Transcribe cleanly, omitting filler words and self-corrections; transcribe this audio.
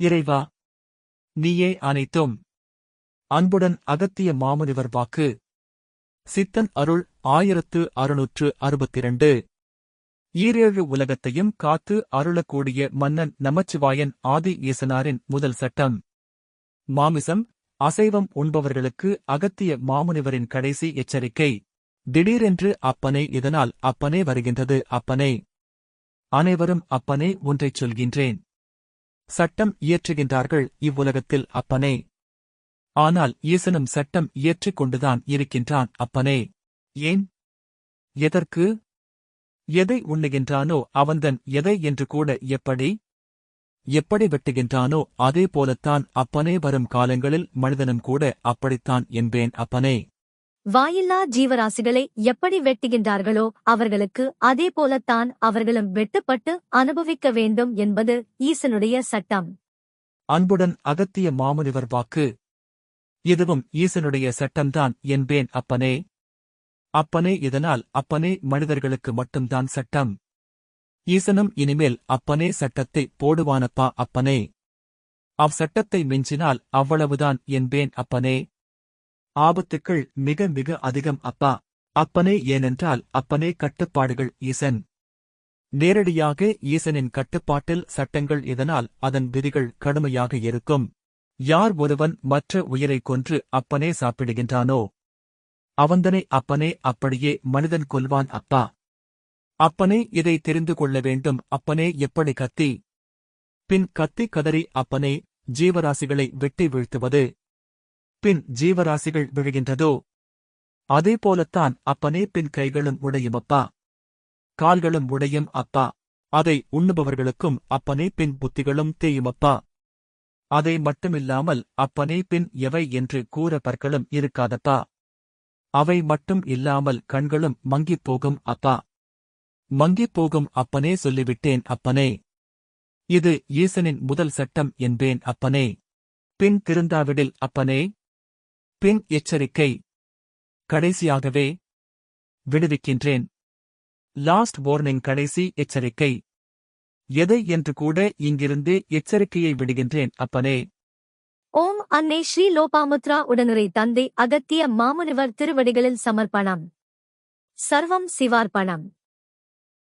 இறைவா, நீயே அனைத்தும். அன்புடன் அகத்திய மாமுனிவர் வாக்கு. சித்தன் அருள் 1662. ஈரேழு உலகத்தையும் காத்து அருளக்கூடிய மன்னன் நமச்சிவாயன் ஆதி ஈசனாரின் முதல் சட்டம். மாமிசம், அசைவம் உண்பவர்களுக்கு அகத்திய மாமுனிவரின் கடைசி எச்சரிக்கை. திடீரென்று அப்பனே, இதனால் அப்பனே வருகின்றது அப்பனே. அனைவரும் அப்பனே ஒன்றைச் சொல்கின்றேன். சட்டம் இயற்றுகின்றார்கள் இவ்வுலகத்தில் அப்பனே. ஆனால் ஈசனும் சட்டம் இயற்றிக் கொண்டுதான் இருக்கின்றான் அப்பனே. ஏன்? எதற்கு? எதை உண்ணுகின்றானோ அவன்தன் எதை என்று கூட எப்படி வெட்டுகின்றானோ அதே போலத்தான் அப்பனே வரும் காலங்களில் மனிதனும் கூட அப்படித்தான் என்பேன் அப்பனே. வாயில்லா ஜீவராசிகளை எப்படி வெட்டுகின்றார்களோ அவர்களுக்கு அதே போலத்தான் அவர்களும் வெட்டுப்பட்டு அனுபவிக்க வேண்டும் என்பது ஈசனுடைய சட்டம். அன்புடன் அகத்திய மாமுனிவர் வாக்கு. இதுவும் ஈசனுடைய சட்டம்தான் என்பேன் அப்பனே. அப்பனே, இதனால் அப்பனே மனிதர்களுக்கு மட்டும்தான் சட்டம். ஈசனும் இனிமேல் அப்பனே சட்டத்தை போடுவானப்பா அப்பனே. அவ்வட்டத்தை மிஞ்சினால் அவ்வளவுதான் என்பேன் அப்பனே. ஆபத்துக்கள் மிக மிக அதிகம் அப்பா. அப்பனே, ஏனென்றால் அப்பனே கட்டுப்பாடுகள் ஈசன். நேரடியாக ஈசனின் கட்டுப்பாட்டில் சட்டங்கள், இதனால் அதன் விதிகள் கடுமையாக இருக்கும். யார் ஒருவன் மற்ற உயிரை கொன்று அப்பனே சாப்பிடுகின்றானோ அவந்தனை அப்பனே அப்படியே மனிதன் கொல்வான் அப்பா. அப்பனே, இதை தெரிந்து கொள்ள வேண்டும் அப்பனே. எப்படி கத்தி பின் கத்தி கதறி அப்பனே ஜீவராசிகளை வெட்டி வீழ்த்துவது? பின் ஜீவராசிகள் விழுகின்றதோ அதேபோலத்தான் அப்பனே பின் கைகளும் உடையுமப்பா, கால்களும் உடையும் அப்பா. அதை உண்ணுபவர்களுக்கும் அப்பனே பின் புத்திகளும் தேயுமப்பா. அதை மட்டுமில்லாமல் அப்பனே பின் எவை என்று கூற பற்களும் இருக்காதப்பா. அவை மட்டும் இல்லாமல் கண்களும் மங்கிப் போகும் அப்பா. மங்கிப் போகும் அப்பனே, சொல்லிவிட்டேன் அப்பனே. இது ஈசனின் முதல் சட்டம் என்பேன் அப்பனே. பின் திருந்தாவிடில் அப்பனே. பின் எச்சரிக்கை. கடைசியாகவே விடுவிக்கின்றேன். லாஸ்ட் வார்னிங், கடைசி எச்சரிக்கை. எதை என்று கூட இங்கிருந்தே எச்சரிக்கையை விடுகின்றேன் அப்பனே. ஓம் அன்னை ஸ்ரீ லோபாமுத்ரா உடனுரை தந்தை அகத்திய மாமுனிவர் திருவடிகளில் சமர்ப்பணம். சர்வம் சிவார்ப்பணம்.